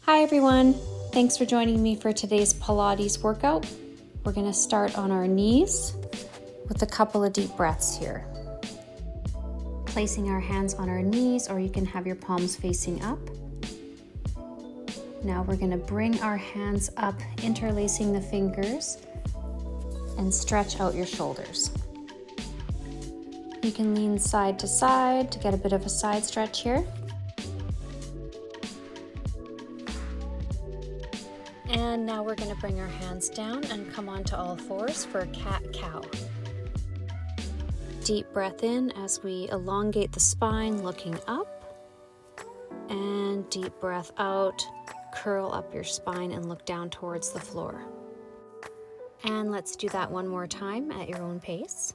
Hi everyone, thanks for joining me for today's Pilates workout. We're going to start on our knees with a couple of deep breaths here. Placing our hands on our knees, or you can have your palms facing up. Now we're going to bring our hands up, interlacing the fingers, and stretch out your shoulders. You can lean side to side to get a bit of a side stretch here. And now we're going to bring our hands down and come onto all fours for a cat-cow. Deep breath in as we elongate the spine, looking up. And deep breath out, curl up your spine and look down towards the floor. And let's do that one more time at your own pace.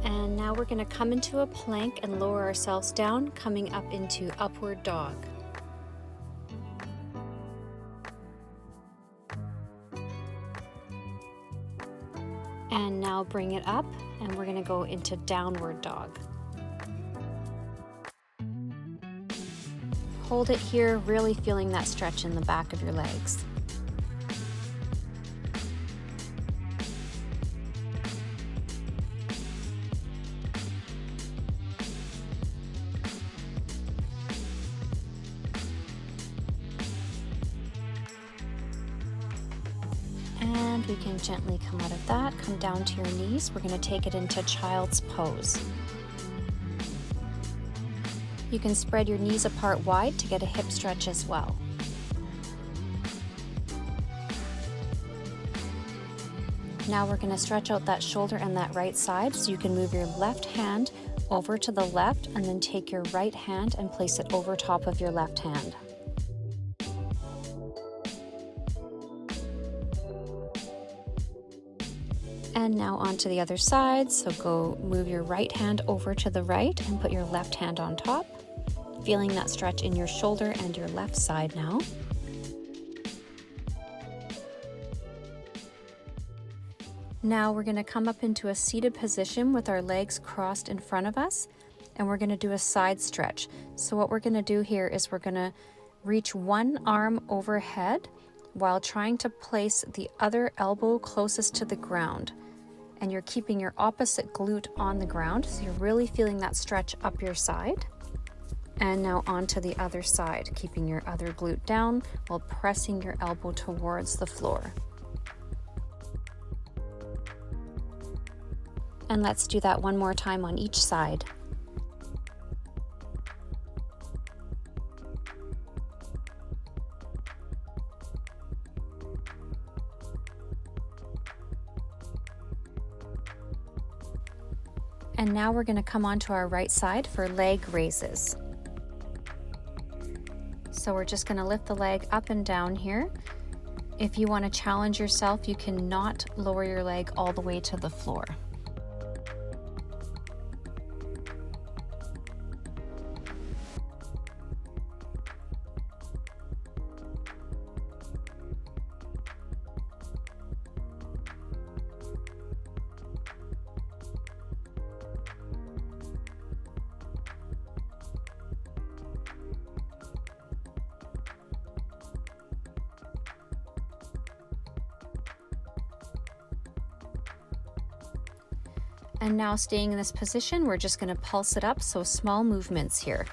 And now we're going to come into a plank and lower ourselves down, coming up into upward dog. And now bring it up, and we're going to go into downward dog. Hold it here, really feeling that stretch in the back of your legs. And we can gently come out of that, come down to your knees. We're going to take it into child's pose. You can spread your knees apart wide to get a hip stretch as well. Now we're going to stretch out that shoulder and that right side, so you can move your left hand over to the left and then take your right hand and place it over top of your left hand. And now onto the other side, so go move your right hand over to the right and put your left hand on top, feeling that stretch in your shoulder and your left side now. Now we're going to come up into a seated position with our legs crossed in front of us, and we're going to do a side stretch. So what we're going to do here is we're going to reach one arm overhead while trying to place the other elbow closest to the ground. And you're keeping your opposite glute on the ground, so you're really feeling that stretch up your side. And now onto the other side, keeping your other glute down while pressing your elbow towards the floor. And let's do that one more time on each side. And now we're going to come onto our right side for leg raises. So we're just going to lift the leg up and down here. If you want to challenge yourself, you cannot lower your leg all the way to the floor. And now staying in this position, we're just going to pulse it up, so small movements here.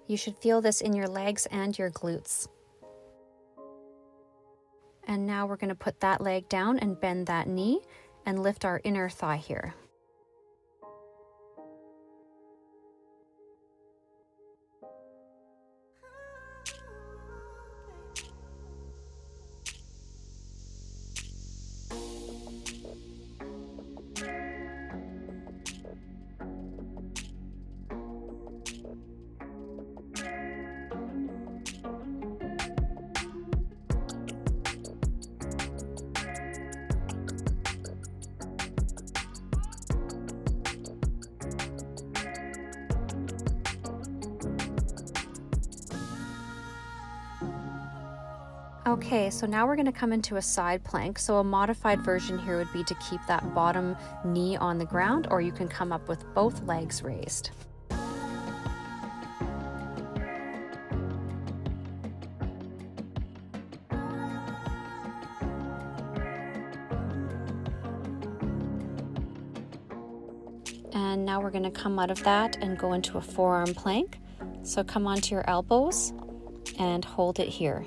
You should feel this in your legs and your glutes. And now we're going to put that leg down and bend that knee and lift our inner thigh here. Okay, so now we're going to come into a side plank. So a modified version here would be to keep that bottom knee on the ground, or you can come up with both legs raised. And now we're going to come out of that and go into a forearm plank. So come onto your elbows and hold it here.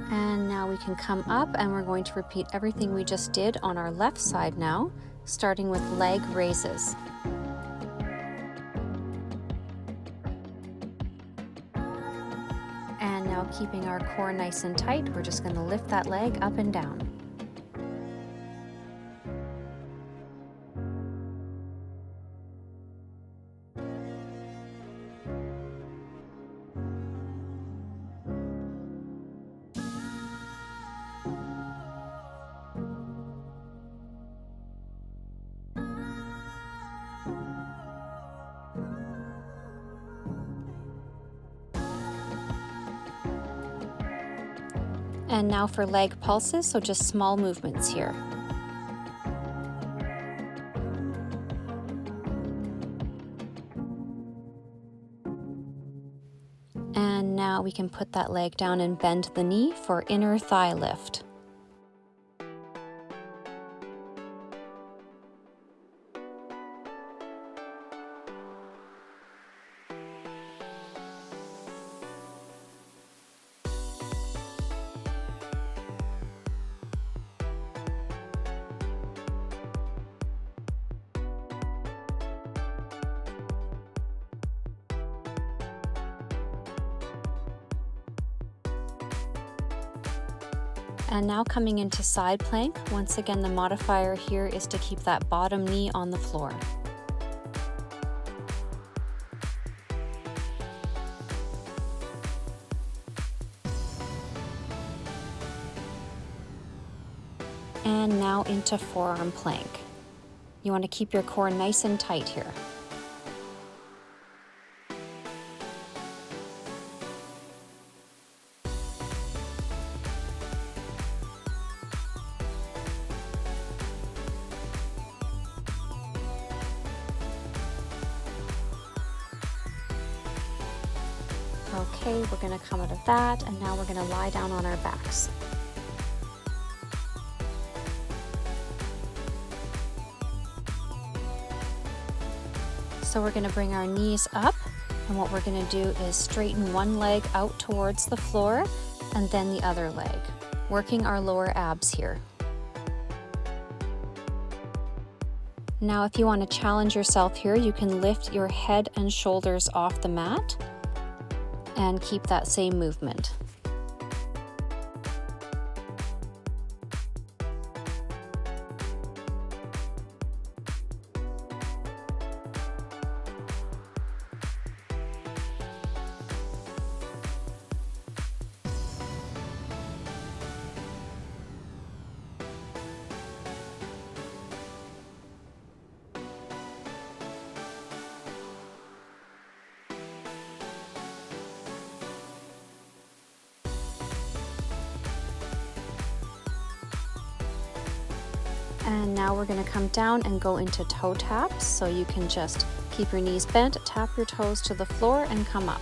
And now we can come up and we're going to repeat everything we just did on our left side now, starting with leg raises. And now keeping our core nice and tight, we're just going to lift that leg up and down. And now for leg pulses, so just small movements here. And now we can put that leg down and bend the knee for inner thigh lift. And now coming into side plank, once again the modifier here is to keep that bottom knee on the floor. And now into forearm plank. You want to keep your core nice and tight here. Okay, we're going to come out of that, and now we're going to lie down on our backs. So we're going to bring our knees up, and what we're going to do is straighten one leg out towards the floor, and then the other leg, working our lower abs here. Now, if you want to challenge yourself here, you can lift your head and shoulders off the mat and keep that same movement. And now we're going to come down and go into toe taps. So you can just keep your knees bent, tap your toes to the floor, and come up.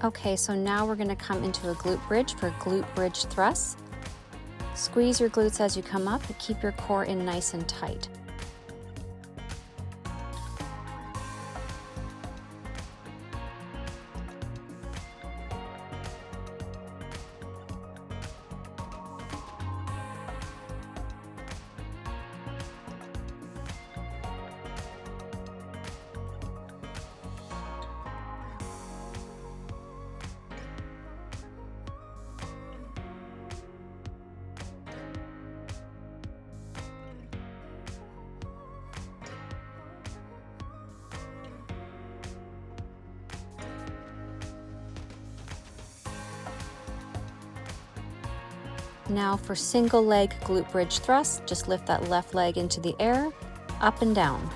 Okay, so now we're going to come into a glute bridge for glute bridge thrusts. Squeeze your glutes as you come up, but keep your core in nice and tight. Now for single leg glute bridge thrust, just lift that left leg into the air, up and down.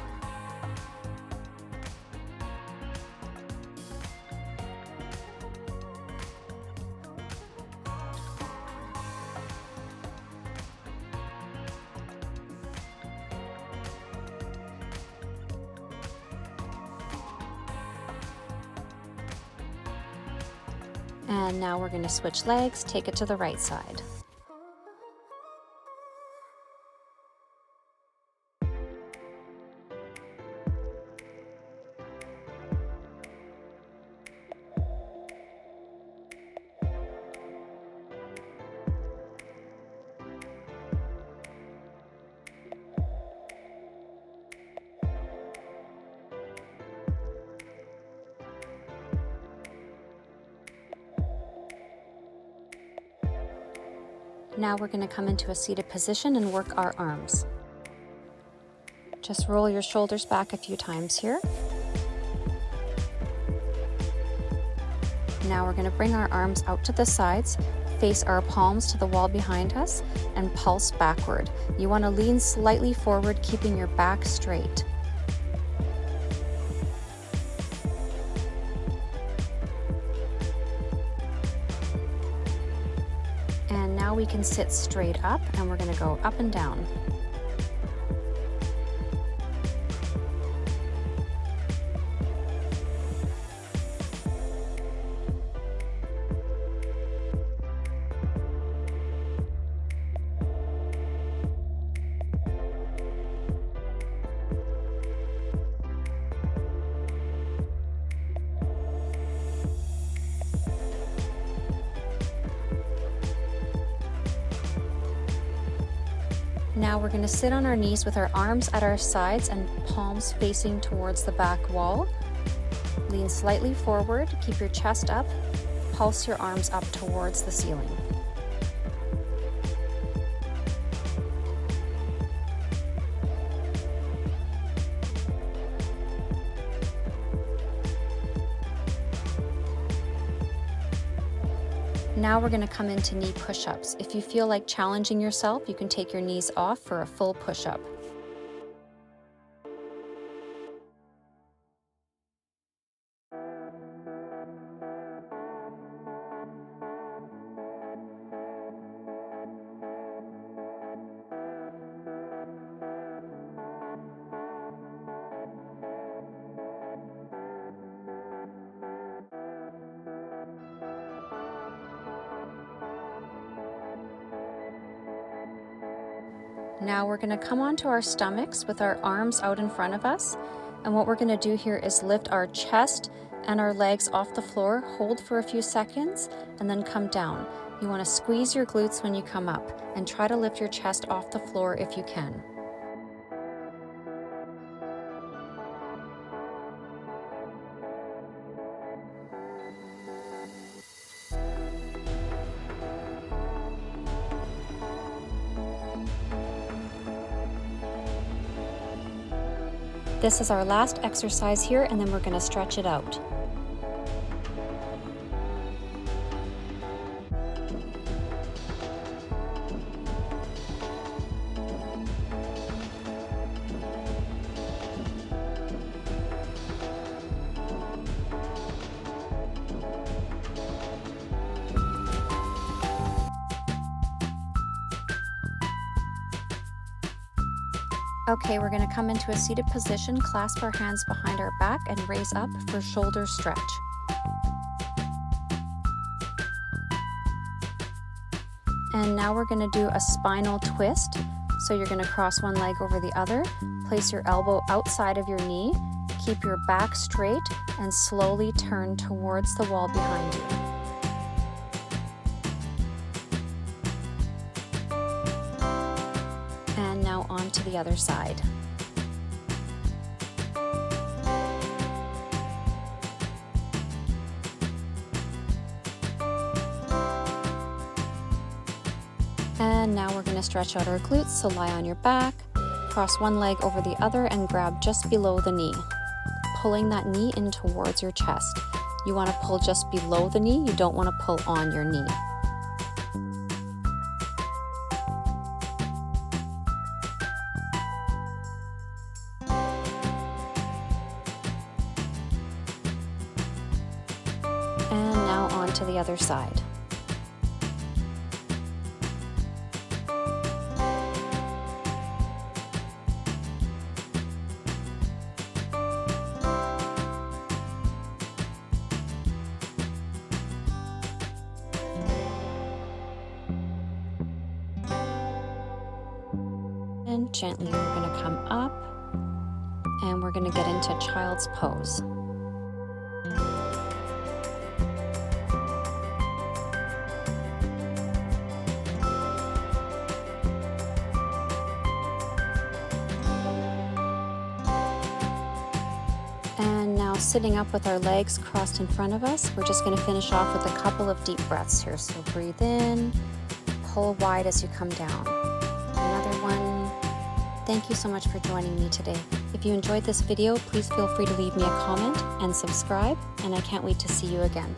And now we're going to switch legs, take it to the right side. Now we're going to come into a seated position and work our arms. Just roll your shoulders back a few times here. Now we're going to bring our arms out to the sides, face our palms to the wall behind us, and pulse backward. You want to lean slightly forward, keeping your back straight. And now we can sit straight up, and we're going to go up and down. Now we're going to sit on our knees with our arms at our sides and palms facing towards the back wall. Lean slightly forward, keep your chest up, pulse your arms up towards the ceiling. Now we're going to come into knee push-ups. If you feel like challenging yourself, you can take your knees off for a full push-up. Now we're going to come onto our stomachs with our arms out in front of us. And what we're going to do here is lift our chest and our legs off the floor, hold for a few seconds, and then come down. You want to squeeze your glutes when you come up and try to lift your chest off the floor if you can. This is our last exercise here, and then we're going to stretch it out. Okay, we're going to come into a seated position, clasp our hands behind our back, and raise up for shoulder stretch. And now we're going to do a spinal twist. So you're going to cross one leg over the other, place your elbow outside of your knee, keep your back straight, and slowly turn towards the wall behind you. And now on to the other side. And now we're going to stretch out our glutes, so lie on your back, cross one leg over the other and grab just below the knee, pulling that knee in towards your chest. You want to pull just below the knee, you don't want to pull on your knee. And now on to the other side. And gently we're going to come up and we're going to get into child's pose. And now sitting up with our legs crossed in front of us, we're just going to finish off with a couple of deep breaths here. So breathe in, pull wide as you come down. Another one. Thank you so much for joining me today. If you enjoyed this video, please feel free to leave me a comment and subscribe, and I can't wait to see you again.